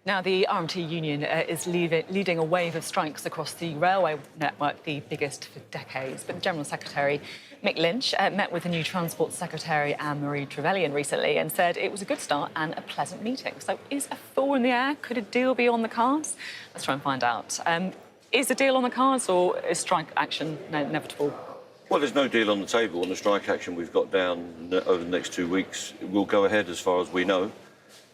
Now, the RMT union is leading a wave of strikes across the railway network, the biggest for decades. But the General Secretary, Mick Lynch, met with the new Transport Secretary, Anne-Marie Trevelyan, recently and said it was a good start and a pleasant meeting. So is a thaw in the air? Could a deal be on the cards? Let's try and find out. Is a deal on the cards or is strike action inevitable? Well, there's no deal on the table, and the strike action we've got down over the next 2 weeks will go ahead as far as we know.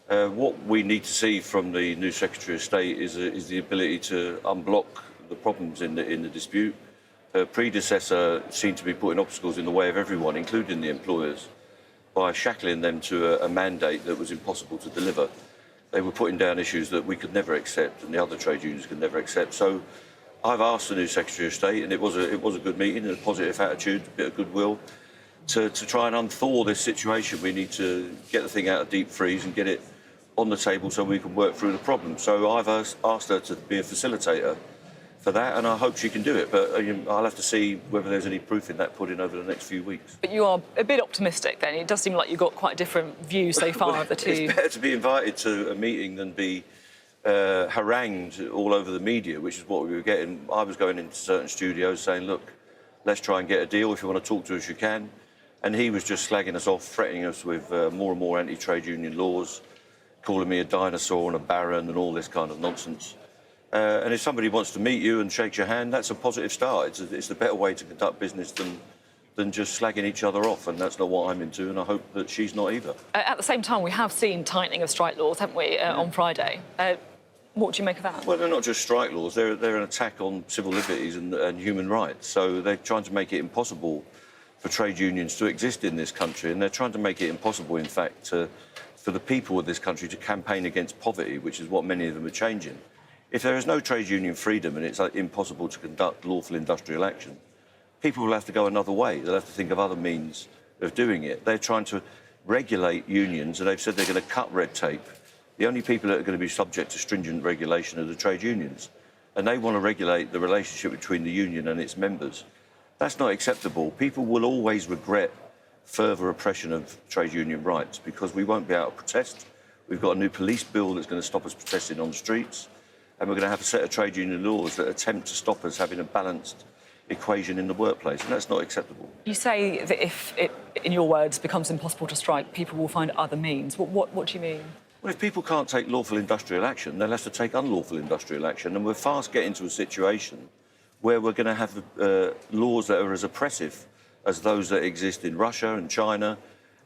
What we need to see from the new Secretary of State is the ability to unblock the problems in the dispute. Her predecessor seemed to be putting obstacles in the way of everyone, including the employers, by shackling them to a mandate that was impossible to deliver. They were putting down issues that we could never accept and the other trade unions could never accept. So I've asked the new Secretary of State, and it was a good meeting, a positive attitude, a bit of goodwill, to try and unthaw this situation. We need to get the thing out of deep freeze and get it on the table so we can work through the problem. So I've asked her to be a facilitator for that, and I hope she can do it. But I'll have to see whether there's any proof in that pudding over the next few weeks. But you are a bit optimistic then. It does seem like you've got quite a different view so far of the two. It's better to be invited to a meeting than be harangued all over the media, which is what we were getting. I was going into certain studios saying, look, let's try and get a deal. If you want to talk to us, you can. And he was just slagging us off, threatening us with more and more anti-trade union laws, calling me a dinosaur and a baron and all this kind of nonsense. And if somebody wants to meet you and shakes your hand, that's a positive start. It's the better way to conduct business than just slagging each other off, and that's not what I'm into, and I hope that she's not either. At the same time, we have seen tightening of strike laws, haven't we, on Friday? What do you make of that? Well, they're not just strike laws, they're an attack on civil liberties and human rights. So they're trying to make it impossible for trade unions to exist in this country, and they're trying to make it impossible, in fact, for the people of this country to campaign against poverty, which is what many of them are changing. If there is no trade union freedom and it's impossible to conduct lawful industrial action, people will have to go another way. They'll have to think of other means of doing it. They're trying to regulate unions, and they've said they're going to cut red tape. The only people that are going to be subject to stringent regulation are the trade unions, and they want to regulate the relationship between the union and its members. That's not acceptable. People will always regret further oppression of trade union rights because we won't be able to protest. We've got a new police bill that's going to stop us protesting on the streets, and we're going to have a set of trade union laws that attempt to stop us having a balanced equation in the workplace, and that's not acceptable. You say that if it, in your words, becomes impossible to strike, people will find other means. What do you mean? Well, if people can't take lawful industrial action, they'll have to take unlawful industrial action, and we're fast getting to a situation where we're going to have laws that are as oppressive as those that exist in Russia and China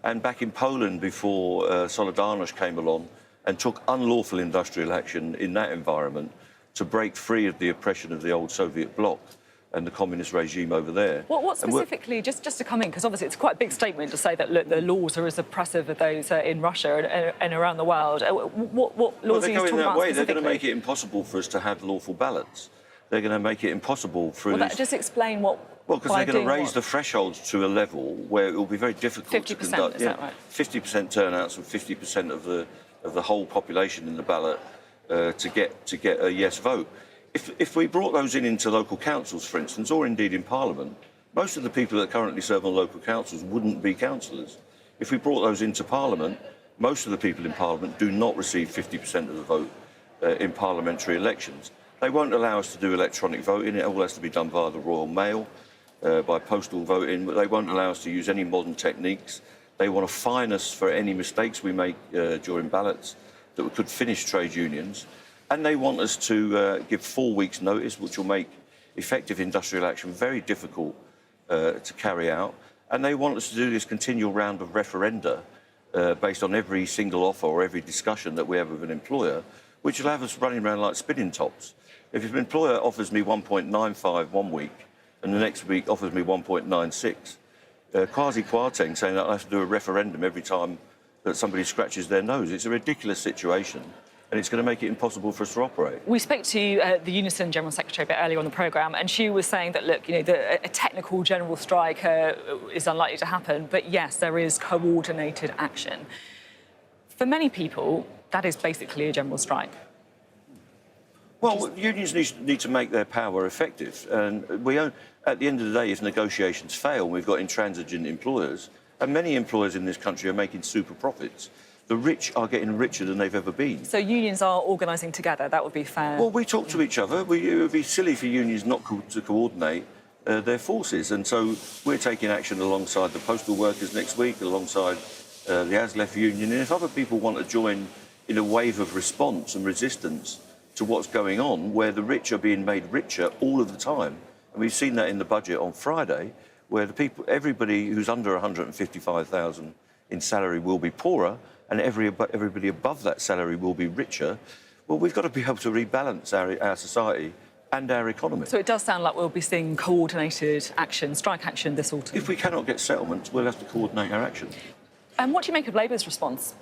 and back in Poland before Solidarność came along and took unlawful industrial action in that environment to break free of the oppression of the old Soviet bloc and the communist regime over there. What specifically, just to come in, because obviously it's quite a big statement to say that, look, the laws are as oppressive as those in Russia and around the world. What laws are you talking about specifically? They're going to make it impossible for us to have lawful ballots. They're going to make it impossible for Well, just explain what... Well, because they're going to raise the thresholds to a level where it will be very difficult to conduct... 50%, is that right? 50% turnouts and 50% of the whole population in the ballot to get a yes vote. If we brought those into local councils, for instance, or indeed in Parliament, most of the people that currently serve on local councils wouldn't be councillors. If we brought those into Parliament, most of the people in Parliament do not receive 50% of the vote in parliamentary elections. They won't allow us to do electronic voting. It all has to be done via the Royal Mail, by postal voting. But they won't allow us to use any modern techniques. They want to fine us for any mistakes we make during ballots that could finish trade unions. And they want us to give 4 weeks' notice, which will make effective industrial action very difficult to carry out. And they want us to do this continual round of referenda based on every single offer or every discussion that we have with an employer, which will have us running around like spinning tops. If an employer offers me 1.95 1 week and the next week offers me 1.96, quasi-Kwarteng saying that I have to do a referendum every time that somebody scratches their nose. It's a ridiculous situation, and it's going to make it impossible for us to operate. We spoke to the Unison General Secretary a bit earlier on the programme, and she was saying that, look, you know, a technical general strike is unlikely to happen, but yes, there is coordinated action. For many people, that is basically a general strike. Well, unions need to make their power effective, and at the end of the day, if negotiations fail, we've got intransigent employers, and many employers in this country are making super profits The rich are getting richer than they've ever been. So unions are organising together, that would be fair? Well, we talk to each other. It would be silly for unions not to coordinate their forces. And so we're taking action alongside the postal workers next week, alongside the ASLEF union. And if other people want to join in a wave of response and resistance to what's going on, where the rich are being made richer all of the time, and we've seen that in the budget on Friday, where everybody who's under 155,000 in salary will be poorer, and everybody above that salary will be richer. Well, we've got to be able to rebalance our society and our economy. So it does sound like we'll be seeing coordinated action, strike action this autumn. If we cannot get settlements, we'll have to coordinate our action. And what do you make of Labour's response?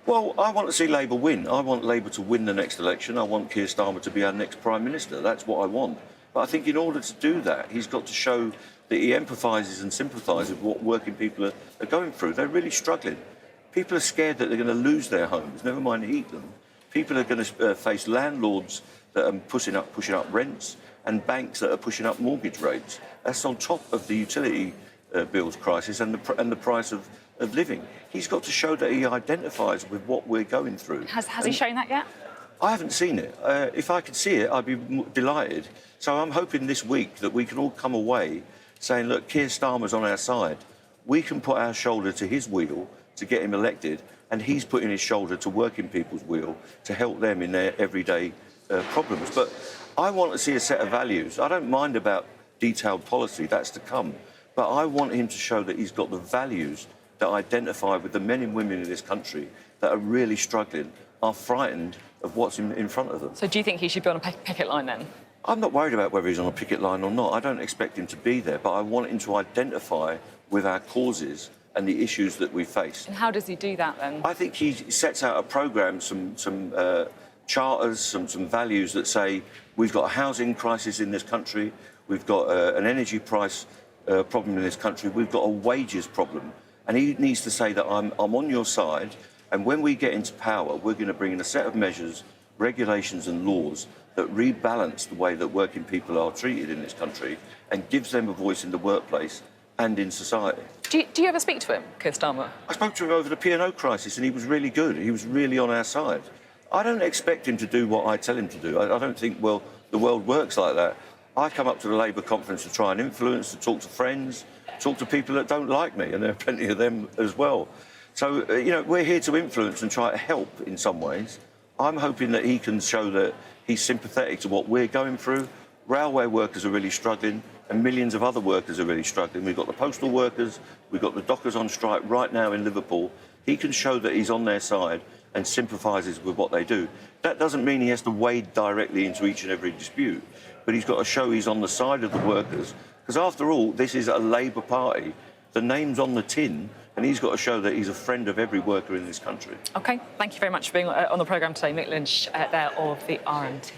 Well, I want to see Labour win. I want Labour to win the next election. I want Keir Starmer to be our next Prime Minister. That's what I want. But I think in order to do that, he's got to show that he empathises and sympathises with what working people are going through. They're really struggling. People are scared that they're going to lose their homes, never mind heat them. People are going to face landlords that are pushing up rents, and banks that are pushing up mortgage rates. That's on top of the utility bills crisis and the price of living. He's got to show that he identifies with what we're going through. Has he shown that yet? I haven't seen it. If I could see it, I'd be delighted. So I'm hoping this week that we can all come away saying, look, Keir Starmer's on our side. We can put our shoulder to his wheel to get him elected, and he's putting his shoulder to working people's wheel to help them in their everyday problems. But I want to see a set of values. I don't mind about detailed policy, that's to come. But I want him to show that he's got the values that identify with the men and women in this country that are really struggling, are frightened of what's in front of them. So do you think he should be on a picket line then? I'm not worried about whether he's on a picket line or not. I don't expect him to be there, but I want him to identify with our causes and the issues that we face. And how does he do that then? I think he sets out a programme, some charters, some values that say we've got a housing crisis in this country, we've got an energy price problem in this country, we've got a wages problem. And he needs to say that I'm on your side, and when we get into power, we're going to bring in a set of measures, regulations and laws that rebalance the way that working people are treated in this country and gives them a voice in the workplace and in society. Do you ever speak to him, Keir Starmer? I spoke to him over the P&O crisis and he was really good. He was really on our side. I don't expect him to do what I tell him to do. I don't think, well, the world works like that. I come up to the Labour conference to try and influence, to talk to friends, talk to people that don't like me, and there are plenty of them as well. So, we're here to influence and try to help in some ways. I'm hoping that he can show that he's sympathetic to what we're going through. Railway workers are really struggling, and millions of other workers are really struggling. We've got the postal workers, we've got the dockers on strike right now in Liverpool. He can show that he's on their side and sympathises with what they do. That doesn't mean he has to wade directly into each and every dispute, but he's got to show he's on the side of the workers, because after all, this is a Labour Party. The name's on the tin, and he's got to show that he's a friend of every worker in this country. OK, thank you very much for being on the programme today, Mick Lynch, there of the RMT.